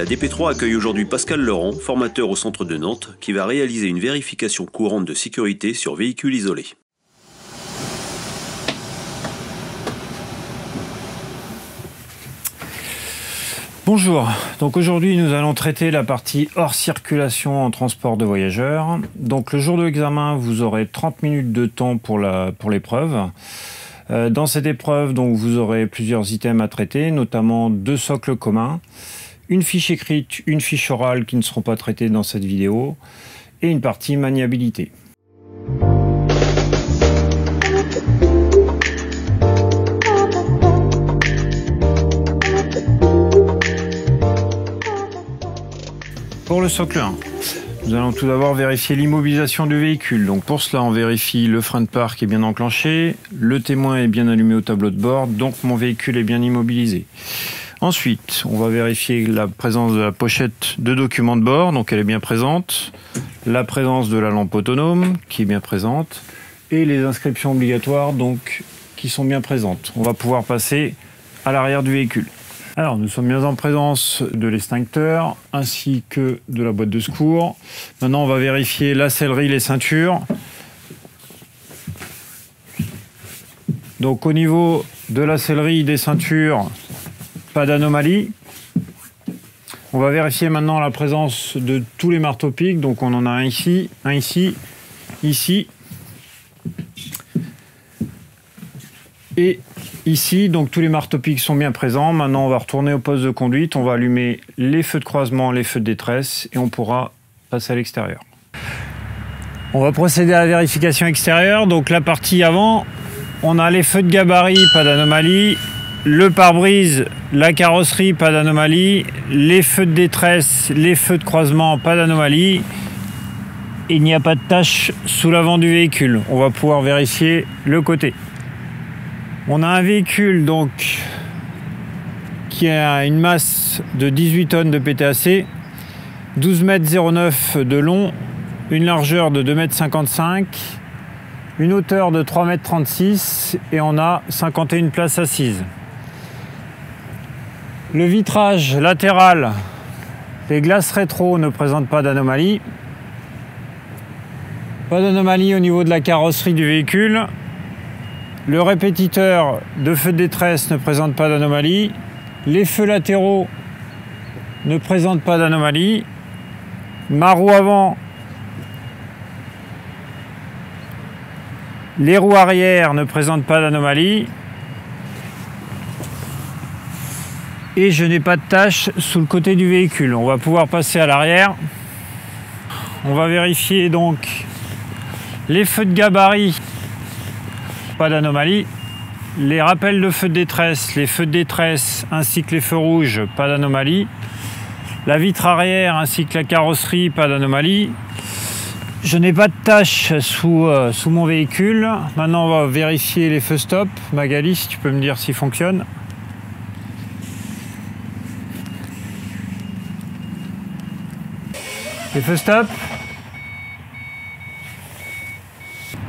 La DP3 accueille aujourd'hui Pascal Laurent, formateur au centre de Nantes, qui va réaliser une vérification courante de sécurité sur véhicules isolés. Bonjour, donc aujourd'hui nous allons traiter la partie hors circulation en transport de voyageurs. Donc le jour de l'examen, vous aurez 30 minutes de temps pour l'épreuve. Dans cette épreuve, donc, vous aurez plusieurs items à traiter, notamment 2 socles communs, une fiche écrite, une fiche orale qui ne seront pas traitées dans cette vidéo, et une partie maniabilité. Pour le socle 1, nous allons tout d'abord vérifier l'immobilisation du véhicule. Donc pour cela, on vérifie le frein de parc est bien enclenché, le témoin est bien allumé au tableau de bord, donc mon véhicule est bien immobilisé. Ensuite, on va vérifier la présence de la pochette de documents de bord, donc elle est bien présente, la présence de la lampe autonome qui est bien présente, et les inscriptions obligatoires donc qui sont bien présentes. On va pouvoir passer à l'arrière du véhicule. Alors, nous sommes bien en présence de l'extincteur ainsi que de la boîte de secours. Maintenant, on va vérifier la sellerie, les ceintures. Donc, au niveau de la sellerie, des ceintures, pas d'anomalie. On va vérifier maintenant la présence de tous les marteaux-pics. Donc, on en a un ici, ici et ici, donc tous les marteaux-pics sont bien présents. Maintenant, on va retourner au poste de conduite. On va allumer les feux de croisement, les feux de détresse et on pourra passer à l'extérieur. On va procéder à la vérification extérieure. Donc la partie avant, on a les feux de gabarit, pas d'anomalie. Le pare-brise, la carrosserie, pas d'anomalie. Les feux de détresse, les feux de croisement, pas d'anomalie. Il n'y a pas de tache sous l'avant du véhicule. On va pouvoir vérifier le côté. On a un véhicule donc qui a une masse de 18 tonnes de PTAC, 12,09 m de long, une largeur de 2,55 m, une hauteur de 3,36 m et on a 51 places assises. Le vitrage latéral, les glaces rétro ne présentent pas d'anomalie. Pas d'anomalie au niveau de la carrosserie du véhicule. Le répétiteur de feux de détresse ne présente pas d'anomalie. Les feux latéraux ne présentent pas d'anomalie. Ma roue avant, les roues arrière ne présentent pas d'anomalie. Et je n'ai pas de tache sous le côté du véhicule. On va pouvoir passer à l'arrière. On va vérifier donc les feux de gabarit. Pas d'anomalie. Les rappels de feux de détresse, les feux de détresse ainsi que les feux rouges, pas d'anomalie. La vitre arrière ainsi que la carrosserie, pas d'anomalie. Je n'ai pas de tache sous mon véhicule. Maintenant, on va vérifier les feux stop. Magali, si tu peux me dire s'ils fonctionnent. Les feux stop.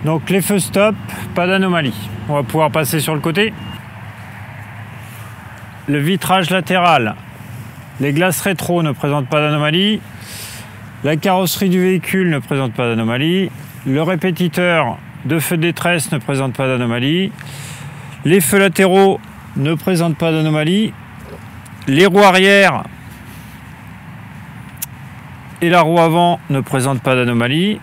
Donc les feux stop, pas d'anomalie. On va pouvoir passer sur le côté. Le vitrage latéral, les glaces rétro ne présentent pas d'anomalie. La carrosserie du véhicule ne présente pas d'anomalie. Le répétiteur de feux de détresse ne présente pas d'anomalie. Les feux latéraux ne présentent pas d'anomalie. Les roues arrière et la roue avant ne présentent pas d'anomalie.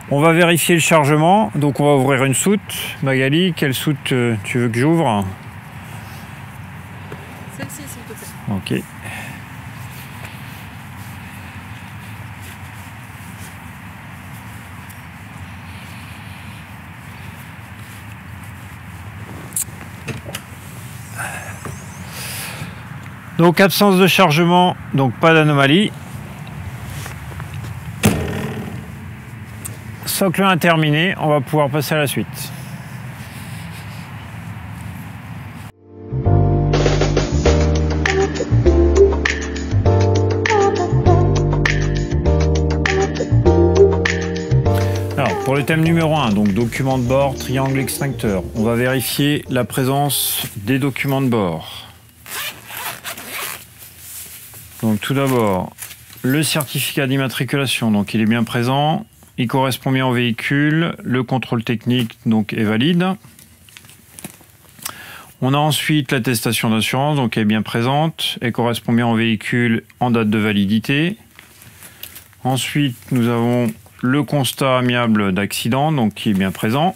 On va vérifier le chargement, donc on va ouvrir une soute. Magali, quelle soute tu veux que j'ouvre? Celle-ci, s'il te plaît. Ok. Donc absence de chargement, donc pas d'anomalie. Socle 1 terminé, on va pouvoir passer à la suite. Alors, pour le thème numéro 1, donc document de bord, triangle extincteur, on va vérifier la présence des documents de bord. Donc tout d'abord, le certificat d'immatriculation, donc il est bien présent, il correspond bien au véhicule, le contrôle technique donc est valide. On a ensuite l'attestation d'assurance, donc elle est bien présente, elle correspond bien au véhicule en date de validité. Ensuite, nous avons le constat amiable d'accident, donc qui est bien présent.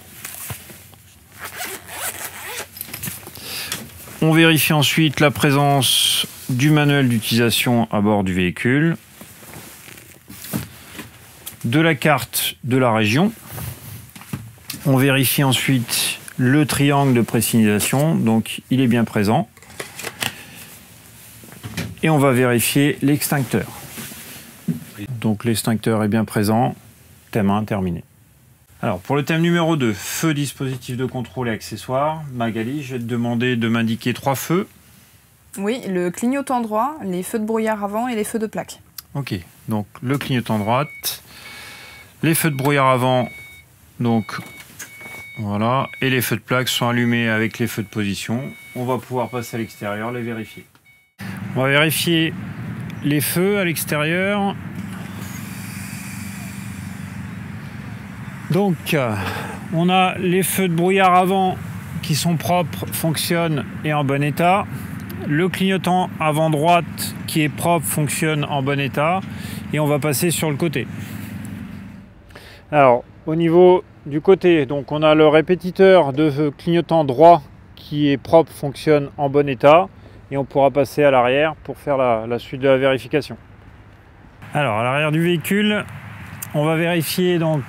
On vérifie ensuite la présence du manuel d'utilisation à bord du véhicule, de la carte de la région. On vérifie ensuite le triangle de présignalisation, donc il est bien présent. Et on va vérifier l'extincteur. Donc l'extincteur est bien présent, thème 1 terminé. Alors pour le thème numéro 2, feu, dispositif de contrôle et accessoires, Magali, je vais te demander de m'indiquer 3 feux. Oui, le clignotant droit, les feux de brouillard avant et les feux de plaque. Ok, donc le clignotant droite, les feux de brouillard avant, donc voilà, et les feux de plaque sont allumés avec les feux de position. On va pouvoir passer à l'extérieur, les vérifier. On va vérifier les feux à l'extérieur. Donc, on a les feux de brouillard avant qui sont propres, fonctionnent et en bon état. Le clignotant avant droite qui est propre, fonctionne en bon état. Et on va passer sur le côté. Alors, au niveau du côté, donc on a le répétiteur de clignotant droit qui est propre, fonctionne en bon état. Et on pourra passer à l'arrière pour faire la suite de la vérification. Alors, à l'arrière du véhicule, on va vérifier donc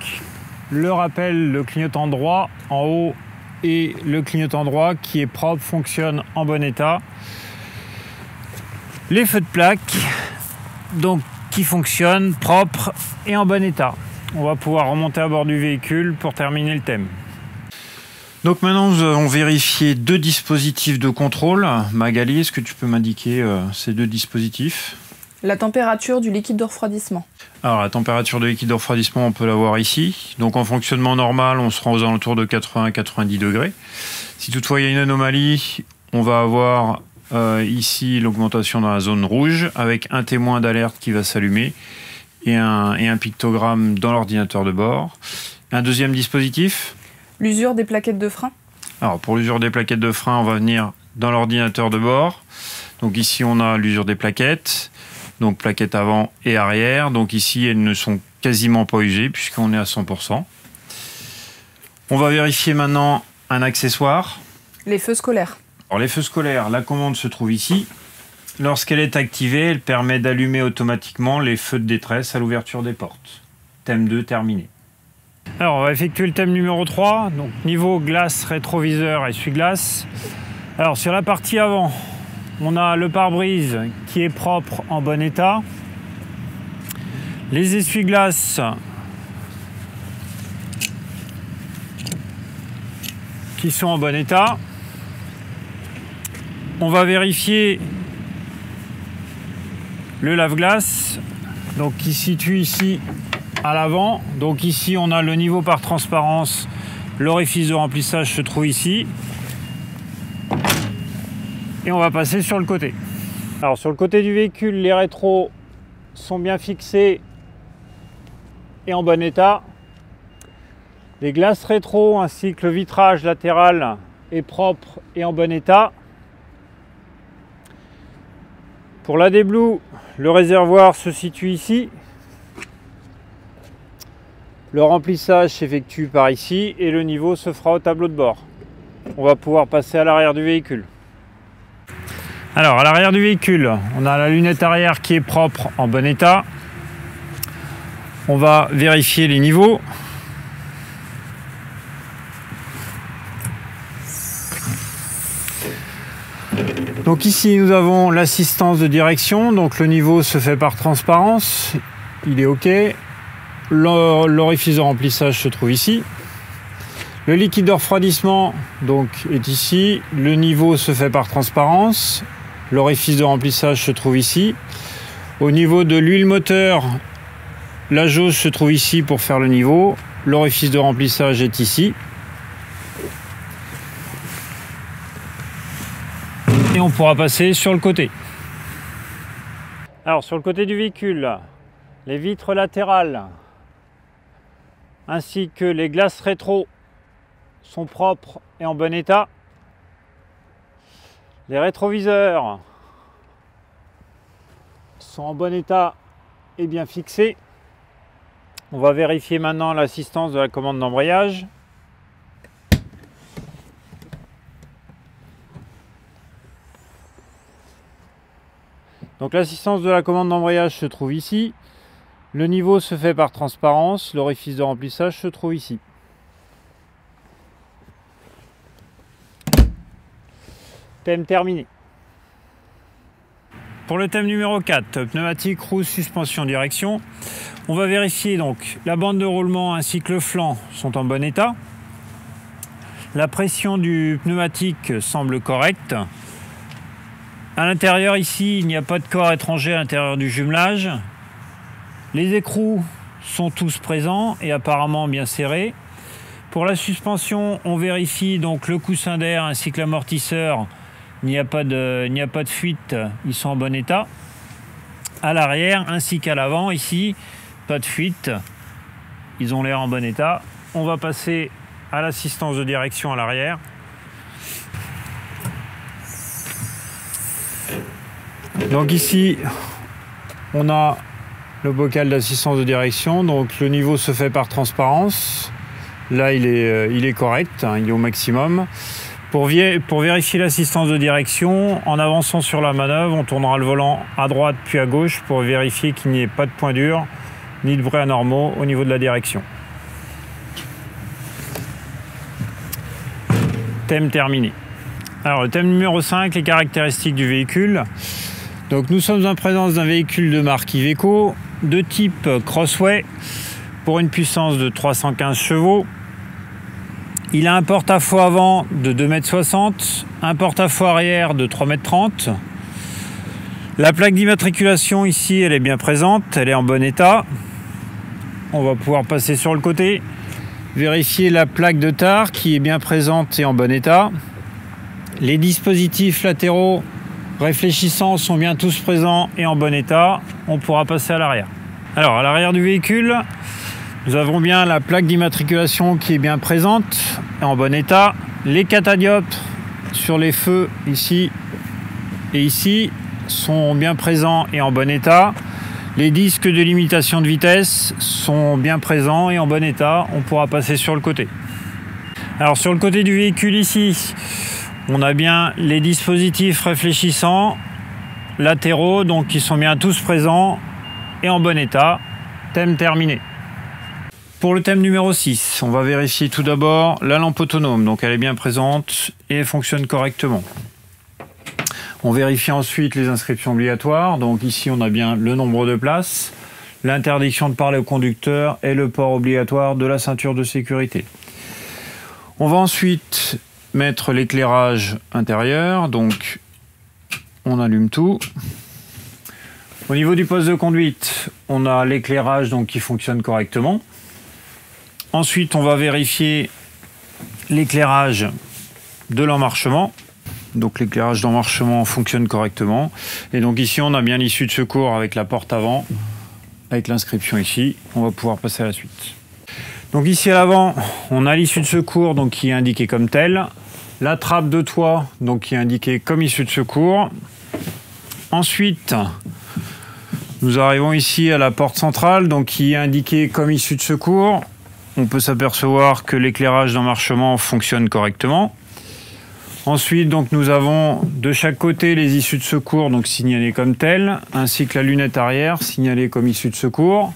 le rappel, le clignotant droit en haut et le clignotant droit qui est propre, fonctionne en bon état. Les feux de plaque, donc qui fonctionnent, propres et en bon état. On va pouvoir remonter à bord du véhicule pour terminer le thème. Donc maintenant nous allons vérifier 2 dispositifs de contrôle. Magali, est-ce que tu peux m'indiquer ces 2 dispositifs? La température du liquide de refroidissement. Alors la température de liquide de refroidissement, on peut la voir ici. Donc en fonctionnement normal, on sera aux alentours de 80-90 degrés. Si toutefois il y a une anomalie, on va avoir ici l'augmentation dans la zone rouge avec un témoin d'alerte qui va s'allumer et un pictogramme dans l'ordinateur de bord. Un deuxième dispositif. L'usure des plaquettes de frein. Alors pour l'usure des plaquettes de frein, on va venir dans l'ordinateur de bord. Donc ici on a l'usure des plaquettes. Donc plaquettes avant et arrière. Donc ici, elles ne sont quasiment pas usées puisqu'on est à 100%. On va vérifier maintenant un accessoire. Les feux scolaires. Alors les feux scolaires, la commande se trouve ici. Lorsqu'elle est activée, elle permet d'allumer automatiquement les feux de détresse à l'ouverture des portes. Thème 2 terminé. Alors on va effectuer le thème numéro 3. Donc niveau glace, rétroviseur, essuie-glace. Alors sur la partie avant, on a le pare-brise qui est propre, en bon état. Les essuie-glaces qui sont en bon état. On va vérifier le lave-glace, donc qui se situe ici à l'avant. Donc ici on a le niveau par transparence, l'orifice de remplissage se trouve ici. Et on va passer sur le côté. Alors sur le côté du véhicule, les rétros sont bien fixés et en bon état. Les glaces rétro ainsi que le vitrage latéral est propre et en bon état. Pour la déblue, le réservoir se situe ici. Le remplissage s'effectue par ici et le niveau se fera au tableau de bord. On va pouvoir passer à l'arrière du véhicule. Alors à l'arrière du véhicule, on a la lunette arrière qui est propre, en bon état. On va vérifier les niveaux. Donc ici nous avons l'assistance de direction, donc le niveau se fait par transparence, il est OK. L'orifice de remplissage se trouve ici. Le liquide de refroidissement donc, est ici, le niveau se fait par transparence, l'orifice de remplissage se trouve ici. Au niveau de l'huile moteur, la jauge se trouve ici pour faire le niveau, l'orifice de remplissage est ici. Et on pourra passer sur le côté. Alors sur le côté du véhicule, les vitres latérales ainsi que les glaces rétro sont propres et en bon état. Les rétroviseurs sont en bon état et bien fixés. On va vérifier maintenant l'assistance de la commande d'embrayage. Donc l'assistance de la commande d'embrayage se trouve ici. Le niveau se fait par transparence. L'orifice de remplissage se trouve ici. Thème terminé. Pour le thème numéro 4, pneumatique, roue, suspension, direction, on va vérifier donc la bande de roulement ainsi que le flanc sont en bon état. La pression du pneumatique semble correcte. À l'intérieur ici, il n'y a pas de corps étranger à l'intérieur du jumelage. Les écrous sont tous présents et apparemment bien serrés. Pour la suspension, on vérifie donc le coussin d'air ainsi que l'amortisseur. Il n'y a pas de fuite, ils sont en bon état. À l'arrière ainsi qu'à l'avant, ici, pas de fuite. Ils ont l'air en bon état. On va passer à l'assistance de direction à l'arrière. Donc ici, on a le bocal d'assistance de direction. Donc le niveau se fait par transparence. Là, il est correct, hein, il est au maximum. Pour vérifier l'assistance de direction, en avançant sur la manœuvre, on tournera le volant à droite puis à gauche pour vérifier qu'il n'y ait pas de point dur ni de bruits anormaux au niveau de la direction. Thème terminé. Alors le thème numéro 5, les caractéristiques du véhicule. Donc nous sommes en présence d'un véhicule de marque Iveco de type Crossway pour une puissance de 315 chevaux. Il a un porte-à-faux avant de 2,60 m, un porte-à-faux arrière de 3,30 m. La plaque d'immatriculation ici, elle est bien présente, elle est en bon état. On va pouvoir passer sur le côté, vérifier la plaque de tare qui est bien présente et en bon état. Les dispositifs latéraux réfléchissants sont bien tous présents et en bon état. On pourra passer à l'arrière. Alors à l'arrière du véhicule, nous avons bien la plaque d'immatriculation qui est bien présente et en bon état. Les catadioptres sur les feux ici et ici sont bien présents et en bon état. Les disques de limitation de vitesse sont bien présents et en bon état. On pourra passer sur le côté. Alors sur le côté du véhicule ici, on a bien les dispositifs réfléchissants latéraux, donc qui sont bien tous présents et en bon état. Thème terminé. Pour le thème numéro 6, on va vérifier tout d'abord la lampe autonome. Donc elle est bien présente et elle fonctionne correctement. On vérifie ensuite les inscriptions obligatoires. Donc ici on a bien le nombre de places, l'interdiction de parler au conducteur et le port obligatoire de la ceinture de sécurité. On va ensuite mettre l'éclairage intérieur. Donc on allume tout. Au niveau du poste de conduite, on a l'éclairage donc qui fonctionne correctement. Ensuite, on va vérifier l'éclairage de l'emmarchement. Donc l'éclairage d'emmarchement fonctionne correctement. Et donc ici, on a bien l'issue de secours avec la porte avant, avec l'inscription ici. On va pouvoir passer à la suite. Donc ici à l'avant, on a l'issue de secours donc qui est indiquée comme telle. La trappe de toit donc qui est indiquée comme issue de secours. Ensuite, nous arrivons ici à la porte centrale donc qui est indiquée comme issue de secours. On peut s'apercevoir que l'éclairage d'emmarchement fonctionne correctement. Ensuite, donc, nous avons de chaque côté les issues de secours donc signalées comme telles, ainsi que la lunette arrière signalée comme issue de secours,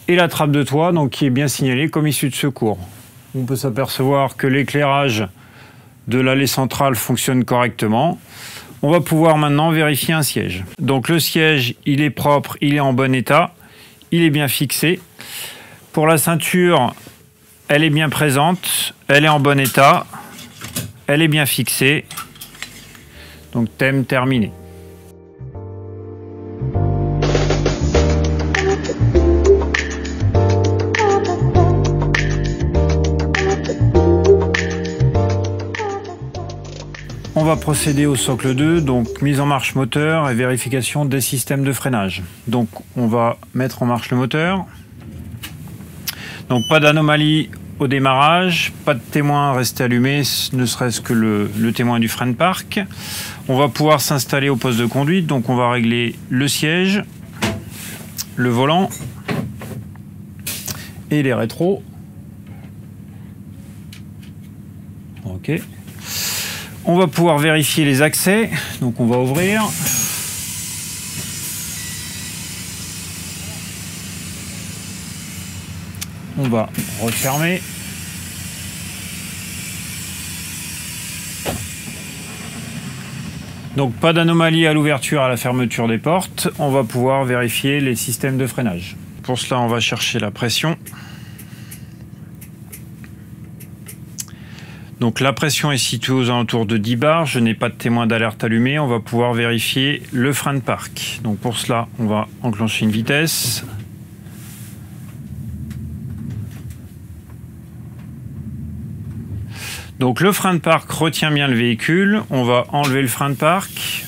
et la trappe de toit donc, qui est bien signalée comme issue de secours. On peut s'apercevoir que l'éclairage de l'allée centrale fonctionne correctement. On va pouvoir maintenant vérifier un siège. Donc le siège, il est propre, il est en bon état, il est bien fixé. Pour la ceinture, elle est bien présente, elle est en bon état, elle est bien fixée. Donc thème terminé. On va procéder au socle 2, donc mise en marche moteur et vérification des systèmes de freinage. Donc on va mettre en marche le moteur. Donc pas d'anomalie au démarrage, pas de témoin resté allumé, ne serait-ce que le témoin du frein de parc. On va pouvoir s'installer au poste de conduite, donc on va régler le siège, le volant et les rétros. Ok. On va pouvoir vérifier les accès, donc on va ouvrir. On va refermer. Donc pas d'anomalie à l'ouverture, à la fermeture des portes. On va pouvoir vérifier les systèmes de freinage. Pour cela, on va chercher la pression. Donc la pression est située aux alentours de 10 bars. Je n'ai pas de témoin d'alerte allumé. On va pouvoir vérifier le frein de parc. Donc pour cela, on va enclencher une vitesse. Donc le frein de parc retient bien le véhicule. On va enlever le frein de parc.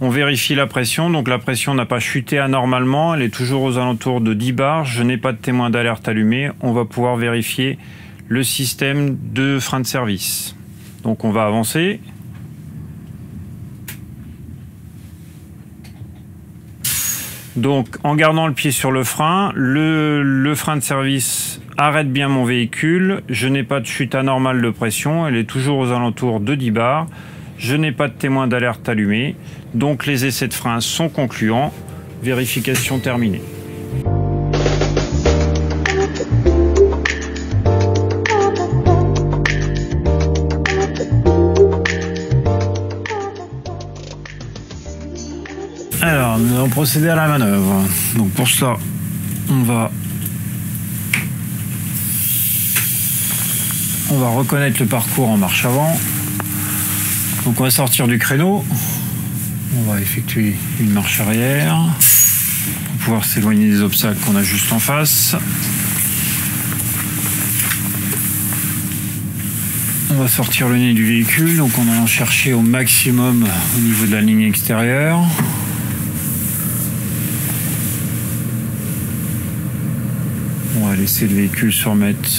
On vérifie la pression. Donc la pression n'a pas chuté anormalement. Elle est toujours aux alentours de 10 bars. Je n'ai pas de témoin d'alerte allumé. On va pouvoir vérifier le système de frein de service. Donc on va avancer. Donc en gardant le pied sur le frein, le frein de service arrête bien mon véhicule. Je n'ai pas de chute anormale de pression. Elle est toujours aux alentours de 10 bars. Je n'ai pas de témoin d'alerte allumé. Donc les essais de frein sont concluants. Vérification terminée. Alors, nous allons procéder à la manœuvre. Donc pour cela, on va reconnaître le parcours en marche avant. Donc on va sortir du créneau. On va effectuer une marche arrière pour pouvoir s'éloigner des obstacles qu'on a juste en face. On va sortir le nez du véhicule, donc en allant chercher au maximum au niveau de la ligne extérieure. On va laisser le véhicule se remettre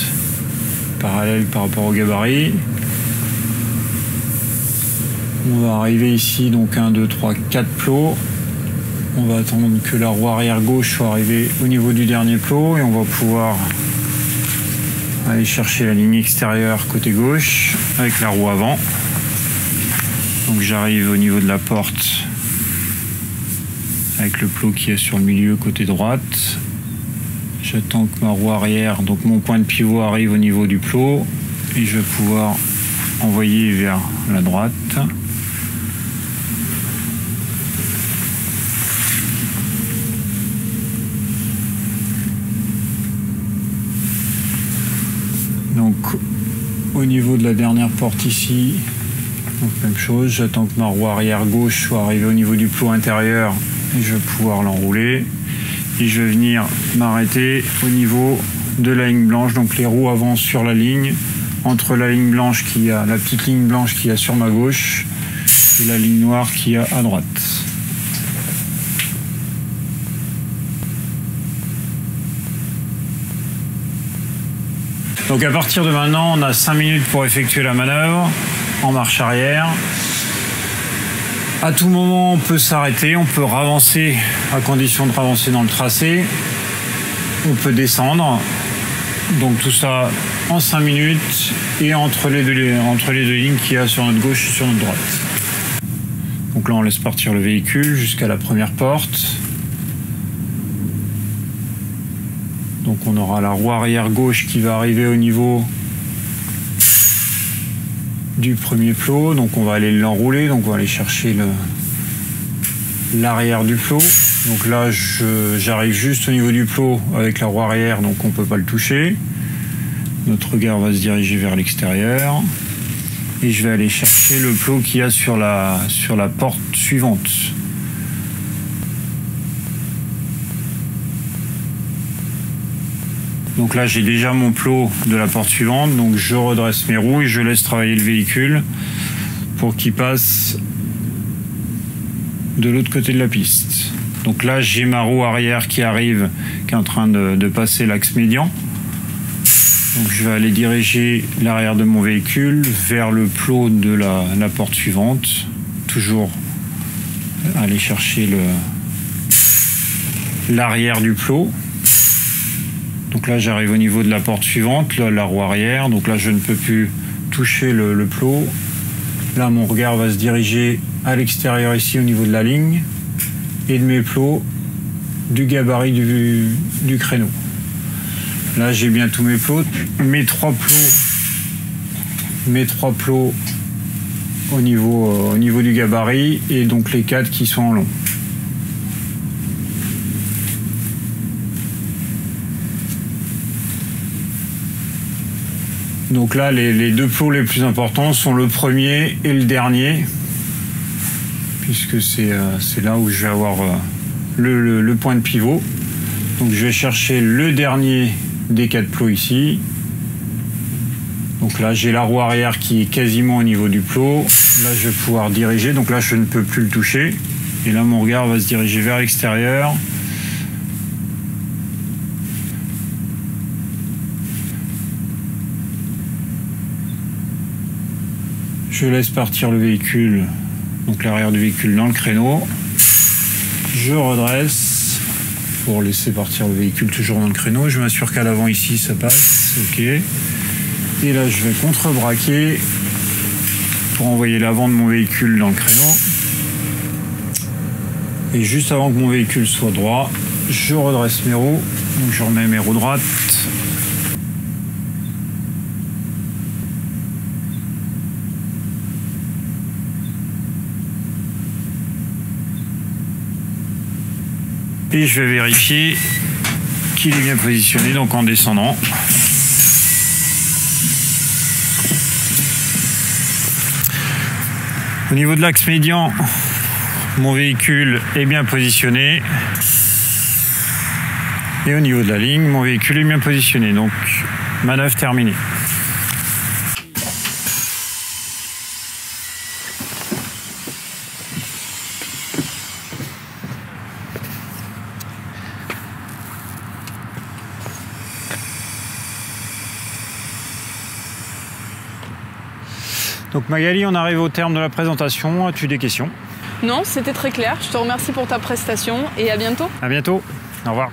parallèle par rapport au gabarit. On va arriver ici, donc 1, 2, 3, 4 plots. On va attendre que la roue arrière gauche soit arrivée au niveau du dernier plot et on va pouvoir aller chercher la ligne extérieure côté gauche avec la roue avant. Donc j'arrive au niveau de la porte avec le plot qui est sur le milieu côté droite. J'attends que ma roue arrière, donc mon point de pivot arrive au niveau du plot et je vais pouvoir envoyer vers la droite. Donc au niveau de la dernière porte ici, donc même chose, j'attends que ma roue arrière gauche soit arrivée au niveau du plot intérieur et je vais pouvoir l'enrouler. Et je vais venir m'arrêter au niveau de la ligne blanche, donc les roues avancent sur la ligne, entre la ligne blanche la petite ligne blanche qu'il y a sur ma gauche et la ligne noire qu'il y a à droite. Donc à partir de maintenant, on a 5 minutes pour effectuer la manœuvre en marche arrière. À tout moment, on peut s'arrêter, on peut ravancer à condition de ravancer dans le tracé. On peut descendre. Donc tout ça en 5 minutes et entre les deux lignes qu'il y a sur notre gauche et sur notre droite. Donc là, on laisse partir le véhicule jusqu'à la première porte. Donc on aura la roue arrière gauche qui va arriver au niveau du premier plot, donc on va aller l'enrouler, donc on va aller chercher l'arrière du plot. Donc là j'arrive juste au niveau du plot avec la roue arrière, donc on ne peut pas le toucher. Notre regard va se diriger vers l'extérieur et je vais aller chercher le plot qu'il y a sur la porte suivante. Donc là, j'ai déjà mon plot de la porte suivante, donc je redresse mes roues et je laisse travailler le véhicule pour qu'il passe de l'autre côté de la piste. Donc là, j'ai ma roue arrière qui arrive, qui est en train de passer l'axe médian. Donc je vais aller diriger l'arrière de mon véhicule vers le plot de la porte suivante. Toujours aller chercher l'arrière du plot. Donc là, j'arrive au niveau de la porte suivante, là, la roue arrière. Donc là, je ne peux plus toucher le plot. Là, mon regard va se diriger à l'extérieur ici au niveau de la ligne et de mes plots du gabarit du créneau. Là, j'ai bien tous mes plots. Mes trois plots au niveau du gabarit et donc les 4 qui sont en long. Donc là, les 2 plots les plus importants sont le premier et le dernier, puisque c'est là où je vais avoir le point de pivot. Donc je vais chercher le dernier des 4 plots ici. Donc là, j'ai la roue arrière qui est quasiment au niveau du plot. Là, je vais pouvoir diriger. Donc là, je ne peux plus le toucher. Et là, mon regard va se diriger vers l'extérieur. Je laisse partir le véhicule, donc l'arrière du véhicule dans le créneau. Je redresse pour laisser partir le véhicule toujours dans le créneau. Je m'assure qu'à l'avant ici, ça passe. Ok. Et là, je vais contre-braquer pour envoyer l'avant de mon véhicule dans le créneau. Et juste avant que mon véhicule soit droit, je redresse mes roues. Donc je remets mes roues droites. Et je vais vérifier qu'il est bien positionné, donc en descendant. Au niveau de l'axe médian, mon véhicule est bien positionné. Et au niveau de la ligne, mon véhicule est bien positionné. Donc, manœuvre terminée. Donc Magali, on arrive au terme de la présentation. As-tu des questions? Non, c'était très clair. Je te remercie pour ta prestation et à bientôt. À bientôt. Au revoir.